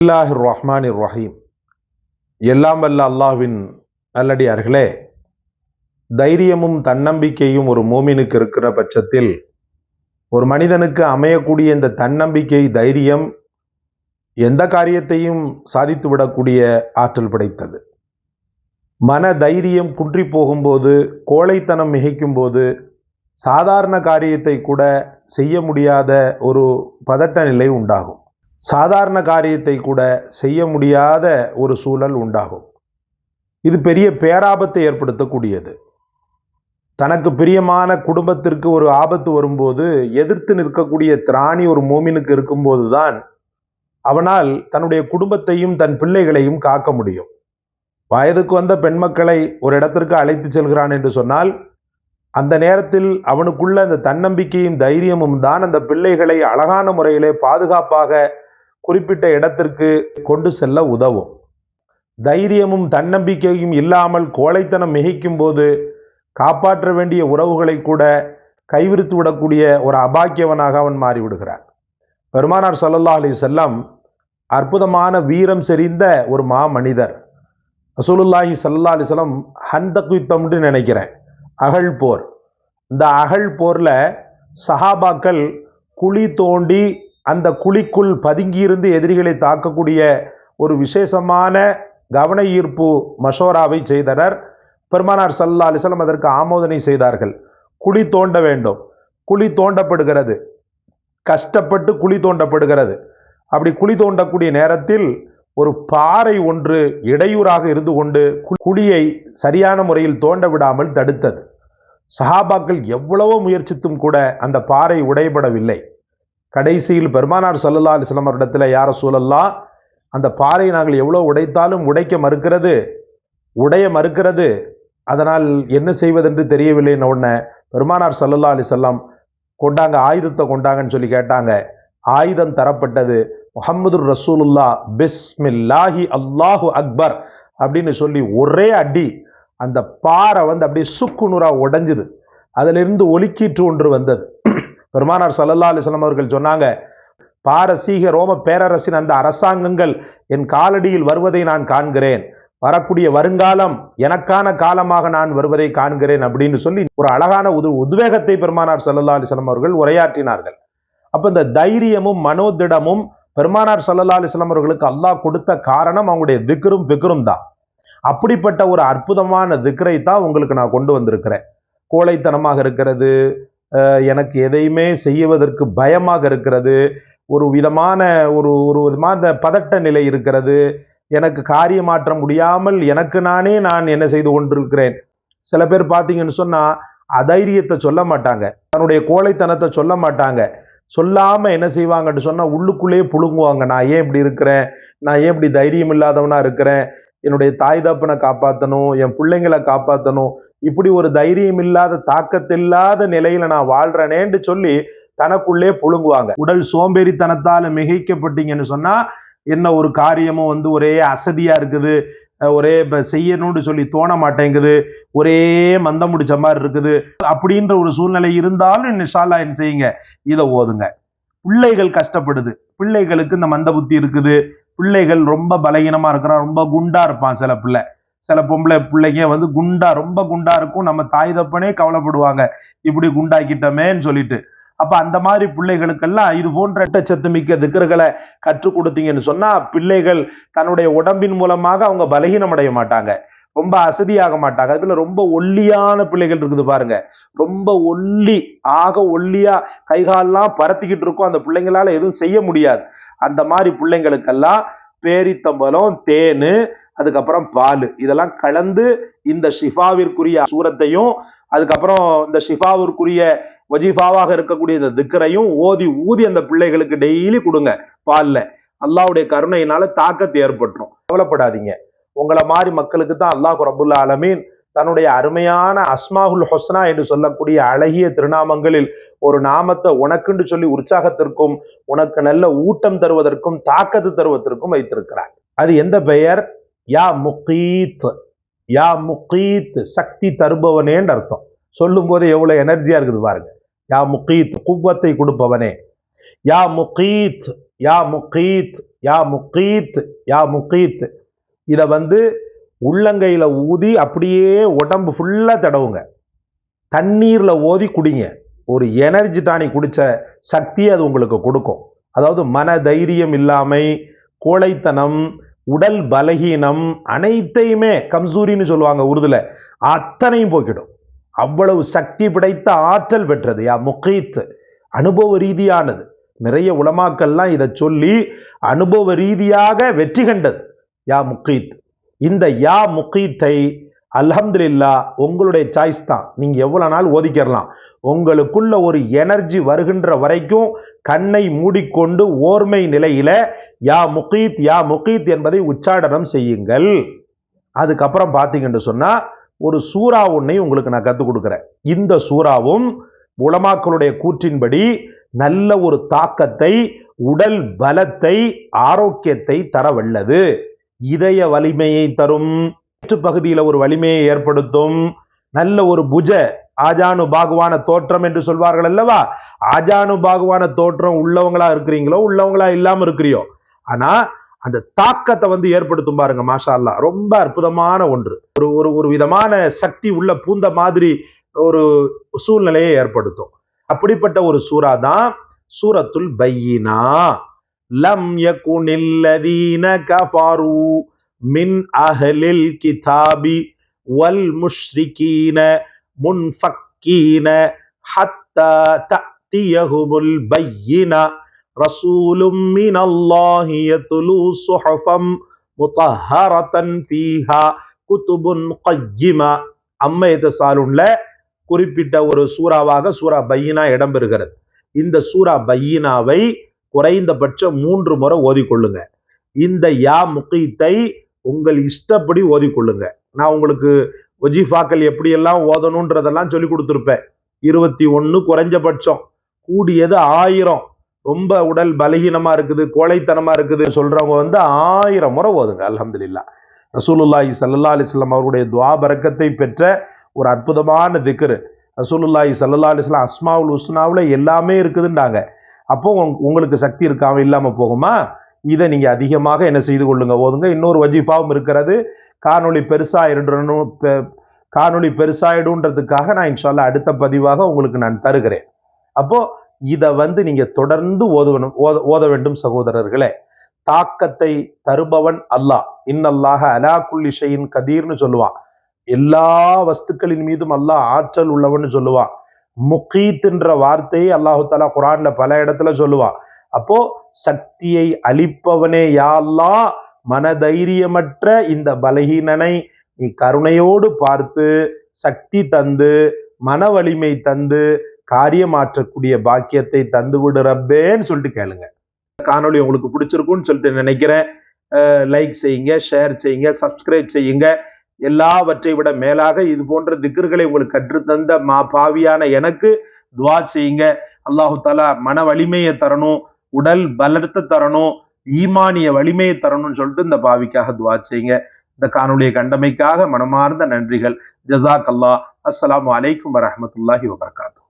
பிஸ்மில்லாஹிர் ரஹ்மானிர் ரஹீம். எல்லாம் வல்ல அல்லாஹ்வின் நல்லடியார்களே, தைரியமும் தன்னம்பிக்கையும் ஒரு மூமினுக்கு இருக்கிற பட்சத்தில் ஒரு மனிதனுக்கு அமையக்கூடிய இந்த தன்னம்பிக்கை, தைரியம் எந்த காரியத்தையும் சாதித்து விடக்கூடிய ஆற்றல் படைத்தது. மன தைரியம் குன்றி போகும்போது, கோழைத்தனம் மிகைக்கும் போது சாதாரண காரியத்தை கூட செய்ய முடியாத ஒரு பதட்ட நிலை உண்டாகும். சாதாரண காரியத்தை கூட செய்ய முடியாத ஒரு சூழல் உண்டாகும். இது பெரிய பேராபத்தை ஏற்படுத்தக்கூடியது. தனக்கு பிரியமான குடும்பத்திற்கு ஒரு ஆபத்து வரும்போது எதிர்த்து நிற்கக்கூடிய திராணி ஒரு மூமினுக்கு இருக்கும்போது தான் அவனால் தன்னுடைய குடும்பத்தையும் தன் பிள்ளைகளையும் காக்க முடியும். வயதுக்கு வந்த பெண் மக்களை ஒரு இடத்திற்கு அழைத்து செல்கிறான் என்று சொன்னால் அந்த நேரத்தில் அவனுக்குள்ள அந்த தன்னம்பிக்கையும் தைரியமும் தான் அந்த பிள்ளைகளை அழகான முறையிலே பாதுகாப்பாக குறிப்பிட்ட இடத்திற்கு கொண்டு செல்ல உதவும். தைரியமும் தன்னம்பிக்கையும் இல்லாமல் கோழைத்தனம் மிகைக்கும் போது காப்பாற்ற வேண்டிய உறவுகளை கூட கைவிரித்து விடக்கூடிய ஒரு அபாக்கியவனாக அவன் மாறிவிடுகிறான். பெருமானார் ஸல்லல்லாஹு அலைஹி வஸல்லம் அற்புதமான வீரம் செறிந்த ஒரு மா மனிதர். ரசூலுல்லாஹி ஸல்லல்லாஹு அலைஹி வஸல்லம் ஹந்தக் யுத்தம்னு நினைக்கிறேன், அகழ் போர். இந்த அகழ் போர்ல சஹாபாக்கள் குழி தோண்டி அந்த குழிக்குள் பதுங்கியிருந்து எதிரிகளை தாக்கக்கூடிய ஒரு விசேஷமான கவன ஈர்ப்பு மஷோராவை செய்தனர். பெருமானார் ஸல்லல்லாஹு அலைஹி வஸல்லம் அதற்கு ஆமோதனை செய்தார்கள். குழி தோண்ட வேண்டும். குழி தோண்டப்படுகிறது, கஷ்டப்பட்டு குழி தோண்டப்படுகிறது. அப்படி குழி தோண்டக்கூடிய நேரத்தில் ஒரு பாறை ஒன்று இடையூறாக இருந்து கொண்டு குழியை சரியான முறையில் தோண்ட விடாமல் தடுத்தது. சஹாபாக்கள் எவ்வளவோ முயற்சித்தும் கூட அந்த பாறை உடைபடவில்லை. கடைசியில் பெருமானார் ஸல்லல்லாஹு அலைஹி வஸல்லம் அவரிடத்தில், யா ரசூலல்லாஹ், அந்த பாறை நாங்கள் எவ்வளோ உடைத்தாலும் உடைய மறுக்கிறது, அதனால் என்ன செய்வதென்று தெரியவில்லைன்னு உடனே பெருமானார் ஸல்லல்லாஹு அலைஹி வஸல்லம் கொண்டாங்க, ஆயுதத்தை கொண்டாங்கன்னு சொல்லி கேட்டாங்க. ஆயுதம் தரப்பட்டது. முஹம்மதுர் ரசூலுல்லாஹ் பிஸ்மில்லாஹி அல்லாஹு அக்பர் அப்படின்னு சொல்லி ஒரே அடி அந்த பாறை அப்படியே சுக்குநூறா உடைஞ்சுது. அதிலிருந்து ஒலிக்கீற்று ஒன்று வந்தது. பெருமானார் ஸல்லல்லாஹு அலைஹி வஸல்லம் அவர்கள் சொன்னாங்க, பாரசீக ரோம பேரரசின் அந்த அரசாங்கங்கள் என் காலடியில் வருவதை நான் காண்கிறேன், வரக்கூடிய வருங்காலம் எனக்கான காலமாக நான் வருவதை காண்கிறேன் அப்படின்னு சொல்லி ஒரு அழகான உத்வேகத்தை பெருமானார் ஸல்லல்லாஹு அலைஹி வஸல்லம் அவர்கள் உரையாற்றினார்கள். அப்ப இந்த தைரியமும் மனோதிடமும் பெருமானார் ஸல்லல்லாஹு அலைஹி வஸல்லம் அவர்களுக்கு அல்லாஹ் கொடுத்த காரணம் அவங்களுடைய திக்ரும் ஃபிக்ரும் தான். அப்படிப்பட்ட ஒரு அற்புதமான திக்ரை தான் உங்களுக்கு நான் கொண்டு வந்திருக்கிறேன். கோழைத்தனமாக இருக்கிறது, எனக்கு எதையுமே செய்வதற்கு பயமாக இருக்கிறது, ஒரு விதமான பதட்ட நிலை இருக்கிறது, எனக்கு காரியமாற்ற முடியாமல் நான் என்ன செய்து கொண்டிருக்கிறேன். சில பேர் பார்த்தீங்கன்னு சொன்னா அதைரியத்தை சொல்ல மாட்டாங்க, தன்னுடைய கோழைத்தனத்தை சொல்ல மாட்டாங்க. சொல்லாம என்ன செய்வாங்கன்னு சொன்னா உள்ளுக்குள்ளேயே புழுங்குவாங்க. நான் ஏன் இப்படி இருக்கிறேன், நான் ஏன் இப்படி தைரியம் இல்லாதவனா இருக்கிறேன், என்னுடைய தாய் தப்பனை காப்பாற்றணும், என் பிள்ளைங்களை காப்பாற்றணும், இப்படி ஒரு தைரியம் இல்லாத தாக்கத்தில்லாத நிலையில நான் வாழ்றேனேன்னு சொல்லி தனக்குள்ளே புழுங்குவாங்க. உடல் சோம்பேறித்தனத்தால மிகைக்கப்பட்டீங்கன்னு சொன்னா என்ன ஒரு காரியமும் ஒரே அசதியா இருக்குது, ஒரே செய்யணும்னு சொல்லி தோண மாட்டேங்குது, ஒரே மந்தம் முடிச்ச மாதிரி இருக்குது. அப்படின்ற ஒரு சூழ்நிலை இருந்தாலும் இன்ஷா அல்லாஹ் என்ன செய்யுங்க, இதை ஓதுங்க. பிள்ளைகள் கஷ்டப்படுது, பிள்ளைகளுக்கு இந்த மந்த புத்தி இருக்குது, பிள்ளைகள் ரொம்ப பலகீனமா இருக்கிறான், ரொம்ப குண்டா இருப்பான். சில பொம்பளை பிள்ளைங்க ரொம்ப குண்டா இருக்கும். நம்ம தாய் தப்பனே கவலைப்படுவாங்க, இப்படி குண்டாக்கிட்டமேன்னு சொல்லிட்டு. அப்ப அந்த மாதிரி பிள்ளைகளுக்கெல்லாம் இது போன்ற சத்து மிக்க திக்ர்களை கற்றுக் கொடுத்தீங்கன்னு சொன்னா பிள்ளைகள் தன்னுடைய உடம்பின் மூலமாக அவங்க பலகீனம் அடைய மாட்டாங்க, ரொம்ப அசதியாக மாட்டாங்க. அதுல ரொம்ப ஒல்லியான பிள்ளைகள் இருக்குது பாருங்க, ரொம்ப ஒல்லியா கைகாலெல்லாம் பரத்திக்கிட்டு இருக்கும், அந்த பிள்ளைங்களால எதுவும் செய்ய முடியாது. அந்த மாதிரி பிள்ளைங்களுக்கெல்லாம் பேரித்தம்பலம், தேனு, அதுக்கப்புறம் பால், இதெல்லாம் கலந்து இந்த ஷிஃபாவிற்குரிய சூரத்தையும் அதுக்கப்புறம் இந்த ஷிஃபாவிற்குரிய வஜீஃபாவாக இருக்கக்கூடிய இந்த திக்ரையும் ஊதி அந்த பிள்ளைகளுக்கு டெய்லி கொடுங்க பால்ல. அல்லாஹ்வுடைய கருணையினால தாக்கத்து ஏற்பட்டுரும். கவலைப்படாதீங்க. உங்களை மாதிரி மக்களுக்கு தான் அல்லாஹ் ரப்புல் ஆலமீன் தன்னுடைய அருமையான அஸ்மாஹுல் ஹுஸ்னா என்று சொல்லக்கூடிய அழகிய திருநாமங்களில் ஒரு நாமத்தை உனக்குன்னு சொல்லி உற்சாகத்திற்கும் உனக்கு நல்ல ஊட்டம் தருவதற்கும் தாக்கத்து தருவதற்கும் வைத்திருக்கிறார். அது எந்த பெயர்? யா முகீத். யா முகீத், சக்தி தருபவனேன்னு அர்த்தம். சொல்லும் போது எவ்வளவு எனர்ஜியா இருக்குது பாருங்க. யா முகீத், குவத்தை கொடுப்பவனே. யா முகீத், யா முகீத், யா முகீத், யா முகீத். இதை உள்ளங்கையில ஊதி அப்படியே உடம்பு ஃபுல்லா தடவுங்க. தண்ணீர்ல ஓதி குடிங்க. ஒரு எனர்ஜி டானிக் குடிச்ச சக்தியை அது உங்களுக்கு கொடுக்கும். அதாவது மன தைரியம் இல்லாமை, கோழைத்தனம், உடல் பலகீனம் அனைத்தையுமே கம்சூரின்னு சொல்லுவாங்க உருதுல, அத்தனையும் போக்கிடும். அவ்வளவு சக்தி படைத்த ஆற்றல் பெற்றது யா முகீத். அனுபவ ரீதியானது. நிறைய உலமாக்கள்லாம் இதை சொல்லி அனுபவ ரீதியாக வெற்றி கண்டது யா முகீத். இந்த யா முகீத்தை அல்ஹம்துலில்லாஹ் உங்களுடைய சாய்ஸ் தான். நீங்க எவ்வளவு நாள் ஓதிக்கிறலாம். உங்களுக்குள்ள ஒரு எனர்ஜி வருகின்ற வரைக்கும் கண்ணை மூடிக்கொண்டு ஓர்மை நிலையில யா முகீத், யா முகீத் என்பதை உச்சாடனம் செய்யுங்கள். அதுக்கப்புறம் பார்த்தீங்கன்னு சொன்னா ஒரு சூறா ஒன்னை உங்களுக்கு நான் கற்றுக் கொடுக்குறேன். இந்த சூறாவும் உலமாக்களுடைய கூற்றின்படி நல்ல ஒரு தாக்கத்தை, உடல் பலத்தை, ஆரோக்கியத்தை தர வல்லது. இதய வலிமையை தரும், பகுதியில் ஒரு வலிமையை ஏற்படுத்தும். நல்ல ஒரு ஆஜானு பாகுவான தோற்றம் என்று சொல்வார்கள் அல்லவா, ஆஜானு பாகுவான தோற்றம் உள்ளவங்களா இருக்கிறீங்களோ, உள்ளவங்களா இல்லாம இருக்கிறியோ, ஆனா அந்த தாக்கத்தை ஏற்படுத்தும் பாருங்க. மாஷா அல்லாஹ், ரொம்ப அற்புதமான ஒன்று. ஒரு விதமான சக்தி உள்ள பூந்த மாதிரி ஒரு சூழ்நிலையை ஏற்படுத்தும். அப்படிப்பட்ட ஒரு சூரா தான் சூரத்துல் பையினா. லம் யகுனில்லதீன கஃபரு மின் அஹ்லில் கிதாபி வல் முஷ்ரிகீன முன்ஃபக்கீன ஹத்தா தஅதியஹுமுல் பையினா ரசூலும் மினல்லாஹி யத்லூ சுஹஃபம் முத்தஹரத்தன் ஃபீஹா குதுபுன் கய்யிமா. அம்ம யதசாலுன்ல குறிப்பிட்ட ஒரு சூறாவாக சூரா பையினா இடம்பெறுகிறது. இந்த சூரா பையினாவை குறைந்தபட்சம் 3 முறை ஓதிக்கொள்ளுங்க. இந்த யா முகீத்தை உங்கள் இஷ்டப்படி ஓதிக்கொள்ளுங்க. நான் உங்களுக்கு வஜீஃபாக்கள் எப்படியெல்லாம் ஓதணுன்றதெல்லாம் சொல்லி கொடுத்துருப்பேன். 21 குறைஞ்சபட்சம், கூடியது 1000. ரொம்ப உடல் பலகீனமா இருக்குது, கோழைத்தனமா இருக்குது சொல்றவங்க 1000 முறை ஓதுங்க. அல்ஹம்துலில்லாஹ். ரசூலுல்லாஹி ஸல்லல்லாஹு அலைஹி வஸல்லம் அவருடைய துஆ பரக்கத்தை பெற்ற ஒரு அற்புதமான திக்ர். ரசூலுல்லாஹி ஸல்லல்லாஹு அலைஹி வஸல்லம் அஸ்மாவுல் ஹுஸ்னாவுல எல்லாமே இருக்குதுன்றாங்க. அப்போ உங்களுக்கு சக்தி இருக்காம இல்லாம போகுமா? இதை நீங்க அதிகமாக என்ன செய்து கொள்ளுங்க, ஓதுங்க. இன்னொரு வஜீஃபாவும் இருக்கிறது. காணொளி பெருசாயிடுன்றதுக்காக நான் இன்ஷா அல்லாஹ் அடுத்த பதிவாக உங்களுக்கு நான் தருகிறேன். அப்போ இதை நீங்க தொடர்ந்து ஓத வேண்டும் சகோதரர்களே. தாக்கத்தை தருபவன் அல்லாஹ். இன்னல்லாஹ அலா குல்லி ஷைஇன் கதீர்னு சொல்லுவான். எல்லா வஸ்துக்களின் மீதும் அல்லாஹ் ஆற்றல் உள்ளவன் சொல்லுவான். முகீத் என்ற வார்த்தையை அல்லாஹு தஆலா குர்ஆன்ல பல இடத்துல சொல்லுவான். அப்போ சக்தியை அளிப்பவனே யா அல்லாஹ், மனதைரியமற்ற இந்த பலகீனனை நீ கருணையோடு பார்த்து சக்தி தந்து மன வலிமை தந்து காரியமாற்றக்கூடிய பாக்கியத்தை தந்து விடு ரப்பேன்னு சொல்லிட்டு கேளுங்க. காணொளி உங்களுக்கு பிடிச்சிருக்கும்னு சொல்லிட்டு நினைக்கிறேன். லைக் செய்யுங்க, ஷேர் செய்யுங்க, சப்ஸ்கிரைப் செய்யுங்க. எல்லாவற்றை விட மேலாக இது போன்ற திக்ர்களை உங்களுக்கு கற்றுத்தந்த பாவியான எனக்கு துவா செய்யுங்க. அல்லாஹு தஆலா மன வலிமையை தரணும், உடல் பலத்தை தரணும், ஈமானிய வலிமையை தரணும்னு சொல்லிட்டு இந்த பாவிக்காக துவா செய்யுங்க. இந்த காணொலியை கண்டமைக்காக மனமார்ந்த நன்றிகள். ஜஸாக் அல்லாஹ். அஸ்ஸலாமு அலைக்கும் வரஹ்மத்துல்லாஹி வபரகாத்துஹு.